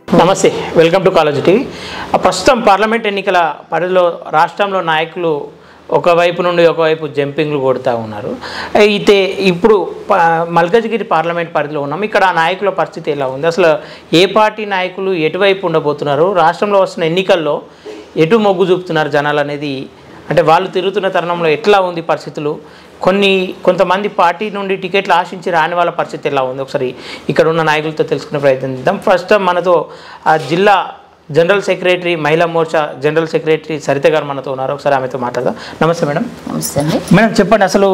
నమస్తే, welcome to college TV. ప్రస్తుతం parliament ఎన్నికల పరిధిలో రాష్ట్రంలో నాయకులు ఒకవైపు నుండి ఒకవైపు జంపింగ్లు కొడుతూ ఉన్నారు. అయితే ఇప్పుడు మల్కాజ్గిరి పార్లమెంట్ పరిధిలో ఉన్నాం. ఇక్కడ ఆ నాయకుల పరిస్థితి ఎలా ఉంది, అసలు ఏ పార్టీ నాయకులు ఎటువైపు ఉండబోతున్నారు, రాష్ట్రంలో వస్తున్న ఎన్నికల్లో ఎటు మొగ్గు చూపుతున్నారు జనాలు అనేది, అంటే వాళ్ళు తిరుగుతున్న తరుణంలో ఎట్లా ఉంది పరిస్థితులు, కొంతమంది పార్టీ నుండి టికెట్లు ఆశించి రాని వాళ్ళ పరిస్థితి ఎలా ఉంది, ఒకసారి ఇక్కడ ఉన్న నాయకులతో తెలుసుకునే ప్రయత్నం చేద్దాం. ఫస్ట్ మనతో ఆ జిల్లా జనరల్ సెక్రటరీ, మహిళా మోర్చా జనరల్ సెక్రటరీ సరిత గారు మనతో ఉన్నారు. ఒకసారి ఆమెతో మాట్లాడదాం. నమస్తే మేడం. నమస్తే అండి. మేడం చెప్పండి, అసలు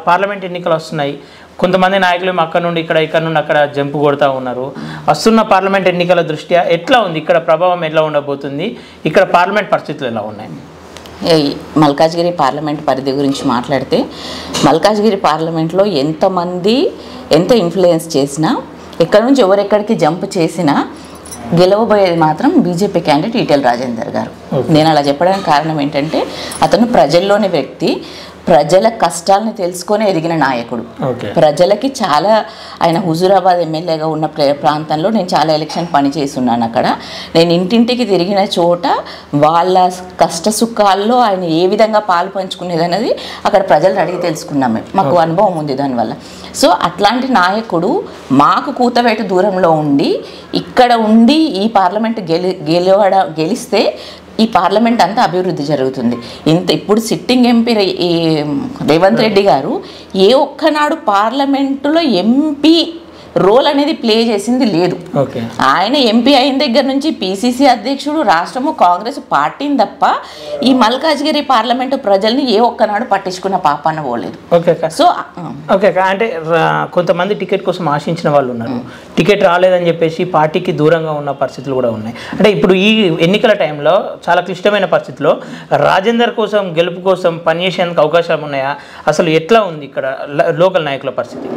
పార్లమెంట్ ఎన్నికలు వస్తున్నాయి, కొంతమంది నాయకులు అక్కడ నుండి ఇక్కడ నుండి అక్కడ జంపు కొడుతూ ఉన్నారు. వస్తున్న పార్లమెంట్ ఎన్నికల దృష్ట్యా ఎట్లా ఉంది, ఇక్కడ ప్రభావం ఎట్లా ఉండబోతుంది, ఇక్కడ పార్లమెంట్ పరిస్థితులు ఎలా ఉన్నాయి? మల్కాజ్గిరి పార్లమెంట్ పరిధి గురించి మాట్లాడితే, మల్కాజ్గిరి పార్లమెంట్లో ఎంతమంది ఎంత ఇన్ఫ్లుయెన్స్ చేసినా, ఎక్కడి నుంచి ఎవరెక్కడికి జంప్ చేసినా గెలవబోయేది మాత్రం బీజేపీ క్యాండిడేట్ ఈటెల రాజేందర్ గారు. నేను అలా చెప్పడానికి కారణం ఏంటంటే, అతను ప్రజల్లోని వ్యక్తి, ప్రజల కష్టాలను తెలుసుకొని ఎదిగిన నాయకుడు. ప్రజలకి చాలా, ఆయన హుజూరాబాద్ ఎమ్మెల్యేగా ఉన్న ప్రాంతంలో నేను చాలా ఎలక్షన్ పని చేస్తున్నాను. అక్కడ నేను ఇంటింటికి తిరిగిన చోట వాళ్ళ కష్ట సుఖాల్లో ఆయన ఏ విధంగా పాలు పంచుకునేది అనేది అక్కడ ప్రజలను అడిగి తెలుసుకున్నాము. మాకు అనుభవం ఉంది దానివల్ల. సో అట్లాంటి నాయకుడు మాకు కూతవేటు దూరంలో ఉండి ఇక్కడ ఉండి ఈ పార్లమెంట్ గెలిస్తే ఈ పార్లమెంట్ అంతా అభివృద్ధి జరుగుతుంది. ఇప్పుడు సిట్టింగ్ ఎంపీ రేవంత్ రెడ్డి గారు ఏ ఒక్కనాడు పార్లమెంటులో ఎంపీ రోల్ అనేది ప్లే చేసింది లేదు. ఆయన ఎంపీ అయిన దగ్గర నుంచి పిసిసి అధ్యక్షుడు, రాష్ట్రము కాంగ్రెస్ పార్టీని తప్ప ఈ మల్కాజ్గిరి పార్లమెంటు ప్రజల్ని ఏ ఒక్కనాడు పట్టించుకున్న పాపాన పోలేదు. సో అంటే కొంతమంది టికెట్ కోసం ఆశించిన వాళ్ళు ఉన్నారు, టికెట్ రాలేదని చెప్పేసి పార్టీకి దూరంగా ఉన్న పరిస్థితులు కూడా ఉన్నాయి. అంటే ఇప్పుడు ఈ ఎన్నికల టైంలో చాలా క్లిష్టమైన పరిస్థితిలో రాజేందర్ కోసం, గెలుపు కోసం పనిచేసేందుకు అవకాశాలు ఉన్నాయా, అసలు ఎట్లా ఉంది ఇక్కడ లోకల్ నాయకుల పరిస్థితి?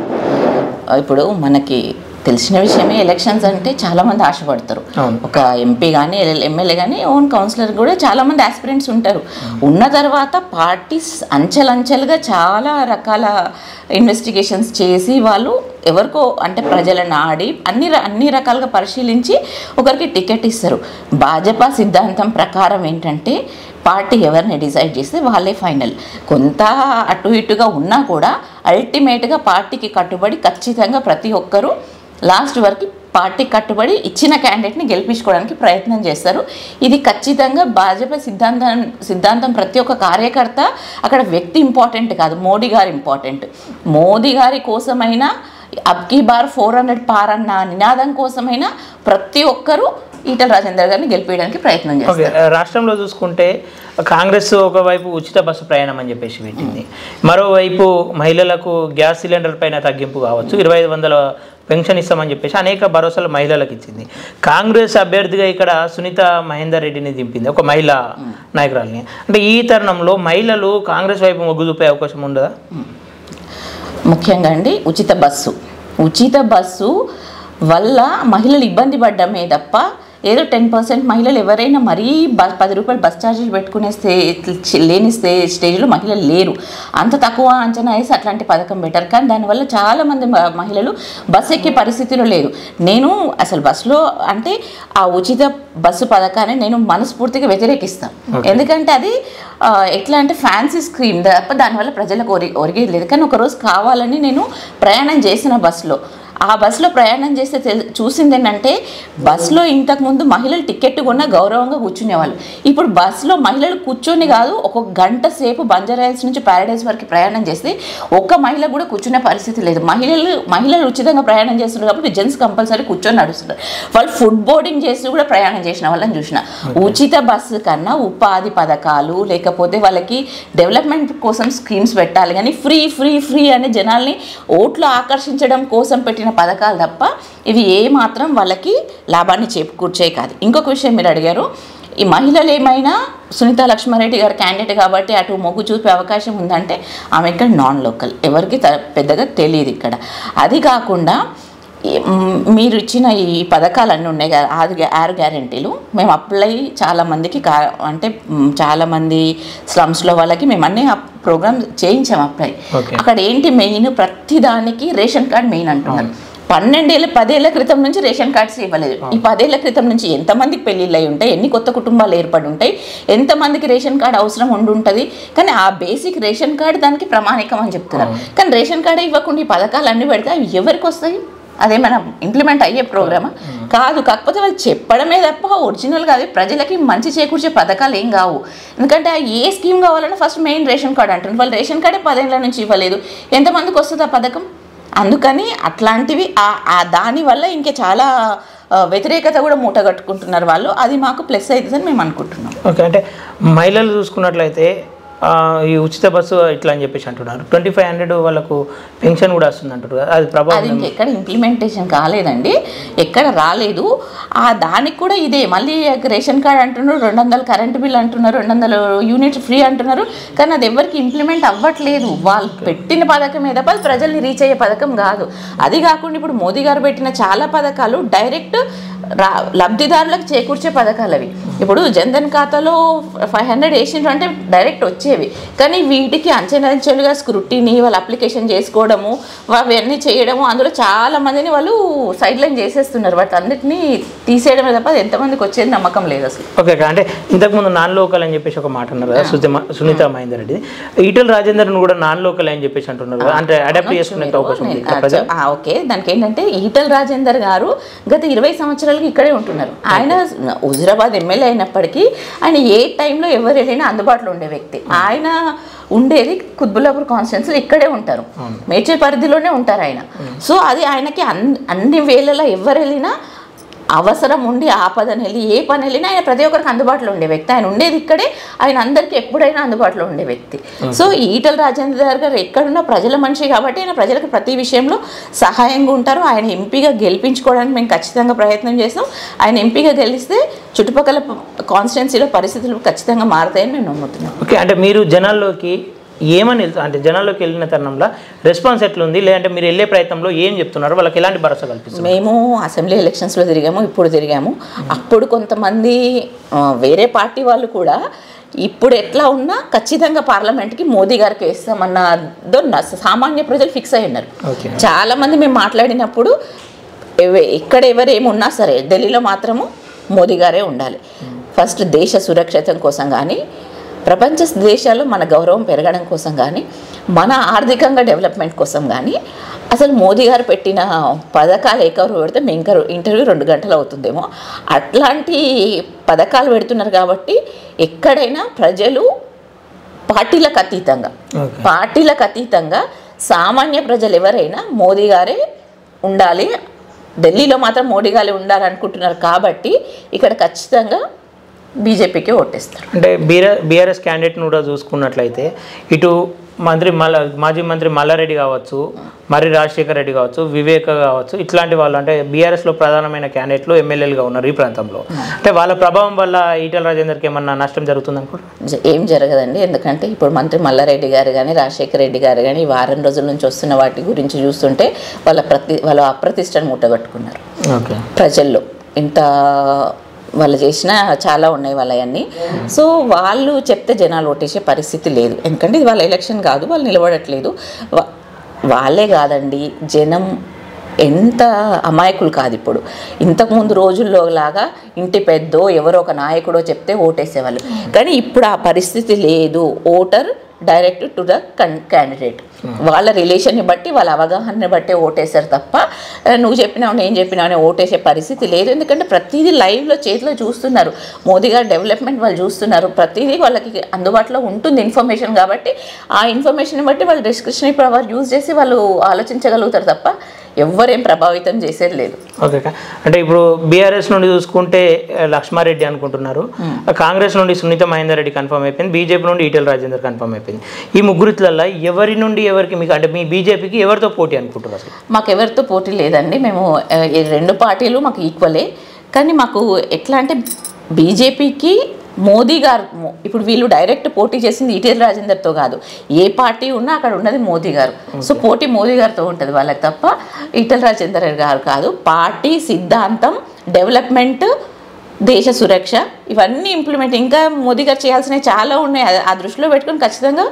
ఇప్పుడు మనకి తెలిసిన విషయమే, ఎలక్షన్స్ అంటే చాలామంది ఆశపడతారు. ఒక ఎంపీ కానీ ఎమ్మెల్యే కానీ ఓన్ కౌన్సిలర్ కూడా చాలామంది ఆస్పిరెంట్స్ ఉంటారు. ఉన్న తర్వాత పార్టీస్ అంచెలంచెలుగా చాలా రకాల ఇన్వెస్టిగేషన్స్ చేసి వాళ్ళు ఎవరికో అంటే ప్రజలను ఆడి అన్ని రకాలుగా పరిశీలించి ఒకరికి టికెట్ ఇస్తారు. భాజపా సిద్ధాంతం ప్రకారం ఏంటంటే, పార్టీ ఎవరిని డిసైడ్ చేస్తే వాళ్ళే ఫైనల్. కొంత అటు ఇటుగా ఉన్నా కూడా అల్టిమేట్గా పార్టీకి కట్టుబడి ఖచ్చితంగా ప్రతి ఒక్కరూ లాస్ట్ వరకు పార్టీ కట్టుబడి ఇచ్చిన క్యాండిడేట్ని గెలిపించుకోవడానికి ప్రయత్నం చేస్తారు. ఇది ఖచ్చితంగా భాజపా సిద్ధాంతం. ప్రతి ఒక్క కార్యకర్త అక్కడ వ్యక్తి ఇంపార్టెంట్ కాదు, మోడీ గారు ఇంపార్టెంట్. మోదీ గారి కోసమైనా, అబ్కీ బార్ 400 పార్ అన్న నినాదం కోసమైనా ప్రతి ఒక్కరూ ఈటెల రాజేందర్ గారిని గెలిపించడానికి ప్రయత్నం చేస్తారు. రాష్ట్రంలో చూసుకుంటే కాంగ్రెస్ ఒకవైపు ఉచిత బస్సు ప్రయాణం అని చెప్పేసి పెట్టింది, మరోవైపు మహిళలకు గ్యాస్ సిలిండర్ పైన తగ్గింపు కావచ్చు, 2500 పెన్షన్ ఇస్తామని చెప్పేసి అనేక భరోసాలు మహిళలకు ఇచ్చింది. కాంగ్రెస్ అభ్యర్థిగా ఇక్కడ సునీత మహేందర్ రెడ్డిని దింపింది, ఒక మహిళా నాయకురాలని. అంటే ఈ తరుణంలో మహిళలు కాంగ్రెస్ వైపు మొగ్గు చూపే అవకాశం ఉండదా? ముఖ్యంగా అండి, ఉచిత బస్సు వల్ల మహిళలు ఇబ్బంది పడ్డమే తప్ప ఏదో 10% మహిళలు ఎవరైనా మరీ 10 రూపాయలు బస్ ఛార్జీలు పెట్టుకునే లేని స్టేజ్లో మహిళలు లేరు. అంత తక్కువ అంచనా వేసి అట్లాంటి పథకం పెట్టారు. కానీ దానివల్ల చాలామంది మహిళలు బస్సు ఎక్కే పరిస్థితిలో లేరు. నేను అసలు బస్సులో అంటే ఆ ఉచిత బస్సు పథకాన్ని నేను మనస్ఫూర్తిగా వ్యతిరేకిస్తాను. ఎందుకంటే అది ఎట్లా అంటే ఫ్యాన్సీ స్కీమ్ తప్ప దానివల్ల ప్రజలకు ఒరిగేది లేదు. కానీ ఒకరోజు కావాలని నేను ప్రయాణం చేసిన బస్సులో, ఆ బస్సులో ప్రయాణం చేస్తే చూసింది ఏంటంటే, బస్సులో ఇంతకుముందు మహిళలు టికెట్ కొన్నా గౌరవంగా కూర్చునేవాళ్ళు. ఇప్పుడు బస్సులో మహిళలు కూర్చొని కాదు, ఒక గంట సేపు బంజారాహిల్స్ నుంచి ప్యారడైజ్ వరకు ప్రయాణం చేస్తే ఒక్క మహిళ కూడా కూర్చునే పరిస్థితి లేదు. మహిళలు ఉచితంగా ప్రయాణం చేస్తున్నారు కాబట్టి జెంట్స్ కంపల్సరీ కూర్చొని నడుస్తున్నారు. వాళ్ళు ఫుడ్ బోర్డింగ్ చేసి కూడా ప్రయాణం చేసిన వాళ్ళని చూసిన. ఉచిత బస్సు కన్నా ఉపాధి పథకాలు, లేకపోతే వాళ్ళకి డెవలప్మెంట్ కోసం స్కీమ్స్ పెట్టాలి. కానీ ఫ్రీ అని జనాల్ని ఓట్లు ఆకర్షించడం కోసం పెట్టిన పథకాలు తప్ప ఇవి ఏమాత్రం వాళ్ళకి లాభాన్ని చేకూర్చే కాదు. ఇంకొక విషయం మీరు అడిగారు, ఈ మహిళలు ఏమైనా సునీత లక్ష్మారెడ్డి గారు క్యాండిడేట్ కాబట్టి అటు మొగ్గు చూపే అవకాశం ఉందంటే, ఆమె ఇక్కడ నాన్ లోకల్, ఎవరికి పెద్దగా తెలియదు ఇక్కడ. అది కాకుండా మీరు ఇచ్చిన ఈ పథకాలన్నీ ఉన్నాయి కదా, 6 గ్యారెంటీలు మేము అప్లై చాలామందికి అంటే చాలామంది స్లమ్స్లో వాళ్ళకి మేము అన్నీ ప్రోగ్రామ్ చేయించాము అప్లై. అక్కడ ఏంటి మెయిన్, ప్రతి దానికి రేషన్ కార్డ్ మెయిన్ అంటున్నారు. 10 ఏళ్ల క్రితం నుంచి రేషన్ కార్డ్స్ ఇవ్వలేదు. ఈ 10 ఏళ్ల క్రితం నుంచి ఎంతమందికి పెళ్ళిళ్ళు అయి ఉంటాయి, ఎన్ని కొత్త కుటుంబాలు ఏర్పడి ఉంటాయి, ఎంతమందికి రేషన్ కార్డు అవసరం ఉంటుంది. కానీ ఆ బేసిక్ రేషన్ కార్డు దానికి ప్రామాణికం అని చెప్తున్నారు. కానీ రేషన్ కార్డే ఇవ్వకుండా ఈ పథకాలు అన్నీ పెడితే అవి ఎవరికి వస్తాయి? అదేమైనా ఇంప్లిమెంట్ అయ్యే ప్రోగ్రామా కాదు. కాకపోతే వాళ్ళు చెప్పడమే తప్ప ఒరిజినల్గా అవి ప్రజలకి మంచి చేకూర్చే పథకాలు ఏం కావు. ఎందుకంటే ఏ స్కీమ్ కావాలన్నా ఫస్ట్ మెయిన్ రేషన్ కార్డు అంటున్నారు. వాళ్ళు రేషన్ కార్డే 10 ఏళ్ల నుంచి ఇవ్వలేదు, ఎంతమందికి వస్తుంది ఆ పథకం? అందుకని అట్లాంటివి దానివల్ల ఇంకా చాలా వ్యతిరేకత కూడా మూటగట్టుకుంటున్నారు వాళ్ళు. అది మాకు ప్లస్ అవుతుందని మేము అనుకుంటున్నాం. ఓకే, అంటే మహిళలు చూసుకున్నట్లయితే ఈ ఉచిత బస్సు ఇట్లా అని చెప్పేసి అంటున్నారు. 2500 వాళ్ళకు పెన్షన్ కూడా వస్తుంది అంటారు కదా, అది ప్రభావం? అది ఇంకెక్కడ ఇంప్లిమెంటేషన్ కాలేదండి, ఎక్కడ రాలేదు. దానికి కూడా ఇదే మళ్ళీ రేషన్ కార్డ్ అంటున్నారు, 200 కరెంటు బిల్ అంటున్నారు, 200 యూనిట్ ఫ్రీ అంటున్నారు. కానీ అది ఎవరికి ఇంప్లిమెంట్ అవ్వట్లేదు. వాళ్ళు పెట్టిన పథకం మీద అది ప్రజల్ని రీచ్ అయ్యే పథకం కాదు. అది కాకుండా ఇప్పుడు మోదీ గారు పెట్టిన చాలా పథకాలు డైరెక్ట్ లబ్ధిదారులకు చేకూర్చే పథకాలు అవి. ఇప్పుడు జన్ధన్ ఖాతాలో 500 వేసిండ్రు అంటే డైరెక్ట్ వచ్చేవి. కానీ వీటికి అంచెలంచెలుగా స్క్రూటినీ, వాళ్ళు అప్లికేషన్ చేసుకోవడము, అవన్నీ చేయడము, అందులో చాలా మందిని వాళ్ళు సైడ్ లైన్ చేసేస్తున్నారు. వాటి అన్నిటినీ తీసేయడమే తప్ప ఎంతమందికి వచ్చేది నమ్మకం లేదు అసలు. ఓకే, అంటే ఇంతకుముందు నాన్ లోకల్ అని చెప్పేసి ఒక మాట అన్నారు కదా సునీత మహేందర్ రెడ్డి. ఈటెల రాజేందర్ను కూడా నాన్ లోకల్ అని చెప్పేసి అంటున్నారు కదా, అంటే అడాప్ట్ చేసుకునే అవకాశం ఉంది? ఓకే, దానికి ఏంటంటే ఈటెల రాజేందర్ గారు గత 20 సంవత్సరాలు ఇక్కడే ఉంటున్నారు. ఆయన హుజురాబాద్ ఎమ్మెల్యే అయినప్పటికీ ఆయన ఏ టైంలో ఎవరు వెళ్ళినా అందుబాటులో ఉండే వ్యక్తి. ఆయన ఉండేది కుత్బుల్లాపూర్ కాన్స్టిట్యున్సీలో, ఇక్కడే ఉంటారు, మేడ్చల్ పరిధిలోనే ఉంటారు ఆయన. సో అది ఆయనకి అన్ని వేళలా ఎవరు వెళ్ళినా అవసరం ఉండి ఆపదని వెళ్ళి ఏ పని వెళ్ళినా ఆయన ప్రతి ఒక్కరికి అందుబాటులో ఉండే వ్యక్తి. ఆయన ఉండేది ఇక్కడే, ఆయన అందరికీ ఎప్పుడైనా అందుబాటులో ఉండే వ్యక్తి. సో ఈటెల రాజేందర్ గారు ఎక్కడున్నా ప్రజల మనిషి కాబట్టి ఆయన ప్రజలకు ప్రతి విషయంలో సహాయంగా ఉంటారు. ఆయన ఎంపీగా గెలిపించుకోవడానికి మేము ఖచ్చితంగా ప్రయత్నం చేస్తాం. ఆయన ఎంపీగా గెలిస్తే చుట్టుపక్కల కాన్స్టిట్యున్సీలో పరిస్థితులు ఖచ్చితంగా మారుతాయని మేము నమ్ముతున్నాం. ఓకే, అంటే మీరు జనాల్లోకి ఏమని అంటే జనాల్లోకి వెళ్ళిన తరుణంలో రెస్పాన్స్ ఎట్లుంది, లేదంటే మీరు వెళ్ళే ప్రయత్నంలో ఏం చెప్తున్నారు, వాళ్ళకి ఎలాంటి భరోసా కల్పిస్తారు? మేము అసెంబ్లీ ఎలక్షన్స్లో తిరిగాము, ఇప్పుడు తిరిగాము. అప్పుడు కొంతమంది వేరే పార్టీ వాళ్ళు కూడా ఇప్పుడు ఎట్లా ఉన్నా ఖచ్చితంగా పార్లమెంట్కి మోదీ గారికి వేస్తామన్నదో సామాన్య ప్రజలు ఫిక్స్ అయి ఉన్నారు. చాలామంది మేము మాట్లాడినప్పుడు ఇక్కడ ఎవరేమున్నా సరే ఢిల్లీలో మాత్రము మోదీ గారే ఉండాలి. ఫస్ట్ దేశ సురక్షితం కోసం కానీ, ప్రపంచ దేశాల్లో మన గౌరవం పెరగడం కోసం కానీ, మన ఆర్థికంగా డెవలప్మెంట్ కోసం కానీ అసలు మోదీ గారు పెట్టిన పథకాలు ఏకవరు పెడితే మేము ఇంటర్వ్యూ 2 గంటలు అవుతుందేమో అట్లాంటి పథకాలు పెడుతున్నారు. కాబట్టి ఎక్కడైనా ప్రజలు పార్టీలకు అతీతంగా సామాన్య ప్రజలు ఎవరైనా మోదీ గారే ఉండాలి, ఢిల్లీలో మాత్రం మోడీ గారే ఉండాలనుకుంటున్నారు. కాబట్టి ఇక్కడ ఖచ్చితంగా బీజేపీకి ఓటేస్తారు. అంటే బీఆర్ఎస్ క్యాండిడేట్ను కూడా చూసుకున్నట్లయితే ఇటు మాజీ మంత్రి మల్లారెడ్డి కావచ్చు, మర్రి రాజశేఖర రెడ్డి కావచ్చు, వివేక కావచ్చు, ఇట్లాంటి వాళ్ళు అంటే బీఆర్ఎస్లో ప్రధానమైన క్యాండిడేట్లు ఎమ్మెల్యేలుగా ఉన్నారు ఈ ప్రాంతంలో. అంటే వాళ్ళ ప్రభావం వల్ల ఈటెల రాజేందర్కి ఏమన్నా నష్టం జరుగుతుంది అనుకుంటున్నారు? ఏం జరగదండి. ఎందుకంటే ఇప్పుడు మంత్రి మల్లారెడ్డి గారు కానీ, రాజశేఖర రెడ్డి గారు కానీ వారం రోజుల నుంచి వస్తున్న వాటి గురించి చూస్తుంటే వాళ్ళ అప్రతిష్టను మూటగట్టుకున్నారు ప్రజల్లో. ఇంత వాళ్ళు చేసిన చాలా ఉన్నాయి వాళ్ళవన్నీ. సో వాళ్ళు చెప్తే జనాలు ఓటేసే పరిస్థితి లేదు. ఎందుకంటే ఇది వాళ్ళ ఎలక్షన్ కాదు, వాళ్ళు నిలబడట్లేదు. వాళ్ళే కాదండి, జనం ఎంత అమాయకులు కాదు. ఇప్పుడు ఇంతకుముందు రోజుల్లో లాగా ఇంటి పెద్దో ఎవరో ఒక నాయకుడో చెప్తే ఓటేసేవాళ్ళు. కానీ ఇప్పుడు ఆ పరిస్థితి లేదు. Voter direct to the candidate, వాళ్ళ రిలేషన్ని బట్టి వాళ్ళ అవగాహనని బట్టి ఓటేశారు తప్ప నువ్వు చెప్పినావు నేను చెప్పినావు అని ఓటేసే పరిస్థితి లేదు. ఎందుకంటే ప్రతిదీ లైవ్లో చేతిలో చూస్తున్నారు. మోదీ గారు డెవలప్మెంట్ వాళ్ళు చూస్తున్నారు. ప్రతిదీ వాళ్ళకి అందుబాటులో ఉంటుంది ఇన్ఫర్మేషన్. కాబట్టి ఆ ఇన్ఫర్మేషన్ బట్టి వాళ్ళు డిస్క్రిప్షనరీ పవర్ యూజ్ చేసి వాళ్ళు ఆలోచించగలుగుతారు తప్ప ఎవ్వరేం ప్రభావితం చేసేది లేదు. ఓకే, అంటే ఇప్పుడు బీఆర్ఎస్ నుండి చూసుకుంటే లక్ష్మారెడ్డి అనుకుంటున్నారు, కాంగ్రెస్ నుండి సునీత మహేందర్ రెడ్డి కన్ఫర్మ్ అయిపోయింది, బీజేపీ నుండి ఈటెల రాజేందర్ కన్ఫర్మ్ అయిపోయింది. ఈ ముగ్గురిట్లలో ఎవరి నుండి ఎవరికి మీకు అంటే మీ బీజేపీకి ఎవరితో పోటీ అనుకుంటున్నారు? అసలు మాకు ఎవరితో పోటీ లేదండి. మేము 2 పార్టీలు మాకు ఈక్వలే. కానీ మాకు ఎట్లా అంటే బీజేపీకి మోదీ గారు ఇప్పుడు వీళ్ళు డైరెక్ట్ పోటీ చేసింది ఈటెల రాజేందర్తో కాదు. ఏ పార్టీ ఉన్నా అక్కడ ఉన్నది మోదీ గారు. సో పోటీ మోదీ గారితో ఉంటుంది వాళ్ళకి తప్ప ఈటెల రాజేందర్ గారు కాదు. పార్టీ సిద్ధాంతం, డెవలప్మెంట్, దేశ సురక్ష ఇవన్నీ ఇంప్లిమెంట్ ఇంకా మోదీ గారు చేయాల్సినవి చాలా ఉన్నాయి. ఆ దృష్టిలో పెట్టుకొని ఖచ్చితంగా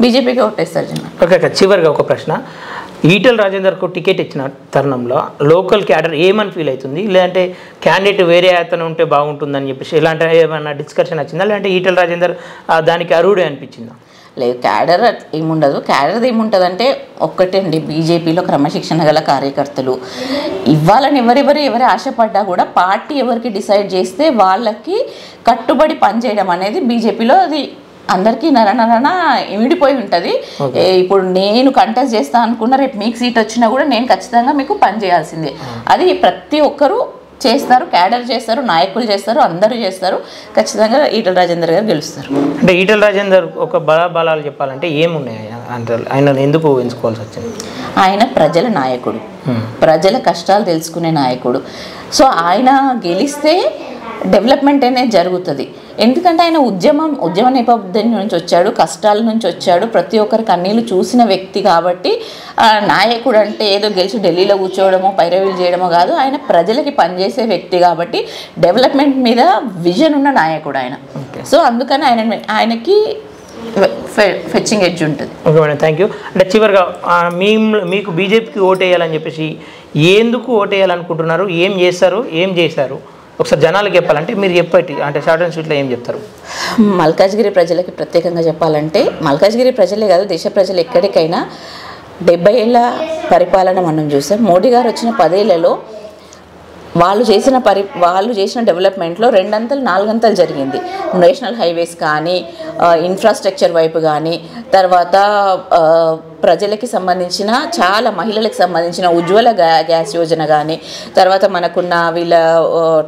బీజేపీకి ఓటేస్తారు జనం. ఓకే, చివరిగా ఒక ప్రశ్న. ఈటెల రాజేందర్కు టికెట్ ఇచ్చిన తరుణంలో లోకల్ క్యాడర్ ఏమని ఫీల్ అవుతుంది, లేదంటే క్యాండిడేట్ వేరే అతను ఉంటే బాగుంటుందని చెప్పేసి ఇలాంటి ఏమన్నా డిస్కషన్ వచ్చిందా, లేదంటే ఈటెల రాజేందర్ దానికి అర్హుడే అనిపించిందా? లేదు, క్యాడర్ ఏముండదు. క్యాడర్ ఏముంటుందంటే ఒక్కటే అండి, బీజేపీలో క్రమశిక్షణ గల కార్యకర్తలు ఇవ్వాలని ఎవరి ఆశపడ్డా కూడా పార్టీ ఎవరికి డిసైడ్ చేస్తే వాళ్ళకి కట్టుబడి పనిచేయడం అనేది బీజేపీలో అది అందరికీ నరనరన ఇమిడిపోయి ఉంటుంది. ఇప్పుడు నేను కంటెస్ట్ చేస్తా అనుకున్నా, రేపు మీకు సీట్ వచ్చినా కూడా నేను ఖచ్చితంగా మీకు పని చేయాల్సిందే. అది ప్రతి ఒక్కరూ చేస్తారు, క్యాడర్ చేస్తారు, నాయకులు చేస్తారు, అందరూ చేస్తారు. ఖచ్చితంగా ఈటెల రాజేందర్ గారు గెలుస్తారు. అంటే ఈటెల రాజేందర్ ఒక బలాలు చెప్పాలంటే ఏమున్నాయి అంటే ఆయన ఎందుకు ఎంచుకోవాల్సి వచ్చింది? ఆయన ప్రజల నాయకుడు, ప్రజల కష్టాలు తెలుసుకునే నాయకుడు. సో ఆయన గెలిస్తే డెవలప్మెంట్ అనేది జరుగుతుంది. ఎందుకంటే ఆయన ఉద్యమ నేపథ్యం నుంచి వచ్చాడు, కష్టాల నుంచి వచ్చాడు, ప్రతి ఒక్కరి కన్నీళ్ళు చూసిన వ్యక్తి. కాబట్టి నాయకుడు అంటే ఏదో గెలిచి ఢిల్లీలో కూర్చోవడమో పైరవీలు చేయడమో కాదు, ఆయన ప్రజలకి పనిచేసే వ్యక్తి కాబట్టి డెవలప్మెంట్ మీద విజన్ ఉన్న నాయకుడు ఆయన. సో అందుకని ఆయనకి ఫెచ్చింగ్ ఎడ్జ్ ఉంటుంది. Okay madam, thank you. అంటే చివరిగా మీకు బీజేపీకి ఓటేయాలని చెప్పేసి ఎందుకు ఓటేయాలనుకుంటున్నారు, ఏం చేశారు ఒకసారి జనాలకు చెప్పాలంటే మీరు చెప్పేటి అంటే షార్ట్ అండ్ స్వీట్లో ఏం చెప్తారు? మల్కాజ్గిరి ప్రజలకి ప్రత్యేకంగా చెప్పాలంటే, మల్కాజ్గిరి ప్రజలే కాదు దేశ ప్రజలు ఎక్కడికైనా 70 ఏళ్ళ పరిపాలన మనం చూసాం. మోడీ గారు వచ్చిన 10 ఏళ్లలో వాళ్ళు చేసిన డెవలప్మెంట్లో 2 అంతలు 4 అంతలు జరిగింది. నేషనల్ హైవేస్ కానీ, ఇన్ఫ్రాస్ట్రక్చర్ వైపు కానీ, తర్వాత ప్రజలకి సంబంధించిన చాలా మహిళలకు సంబంధించిన ఉజ్వల గ్యాస్ యోజన కానీ, తర్వాత మనకున్న వీళ్ళ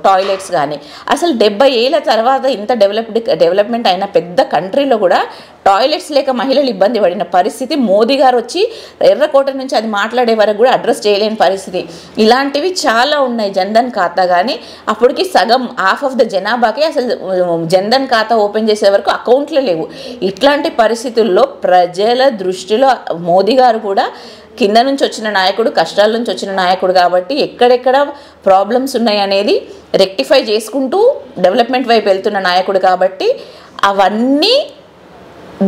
టాయిలెట్స్ కానీ, అసలు 70 ఏళ్ళ తర్వాత ఇంత డెవలప్మెంట్ అయిన పెద్ద కంట్రీలో కూడా టాయిలెట్స్ లేక మహిళలు ఇబ్బంది పడిన పరిస్థితి, మోదీ గారు వచ్చి ఎర్రకోట నుంచి అది మాట్లాడే వరకు కూడా అడ్రస్ చేయలేని పరిస్థితి. ఇలాంటివి చాలా ఉన్నాయి. జన్ధన్ ఖాతా కానీ అప్పటికి సగం హాఫ్ ఆఫ్ ద జనాభాకి అసలు జన్ధన్ ఖాతా ఓపెన్ చేసే వరకు అకౌంట్లు లేవు. ఇట్లాంటి పరిస్థితుల్లో ప్రజల దృష్టిలో మోదీ గారు కూడా కింద నుంచి వచ్చిన నాయకుడు, కష్టాల నుంచి వచ్చిన నాయకుడు కాబట్టి ఎక్కడెక్కడ ప్రాబ్లమ్స్ ఉన్నాయి అనేది రెక్టిఫై చేసుకుంటూ డెవలప్మెంట్ వైపు వెళ్తున్న నాయకుడు కాబట్టి అవన్నీ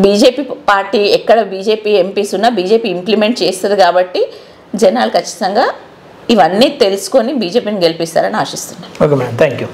బీజేపీ పార్టీ ఎక్కడ బీజేపీ ఎంపీస్ ఉన్నా బీజేపీ ఇంప్లిమెంట్ చేస్తుంది. కాబట్టి జనాలు ఖచ్చితంగా ఇవన్నీ తెలుసుకొని బీజేపీని గెలిపిస్తారని ఆశిస్తున్నాను. Okay madam, thank you.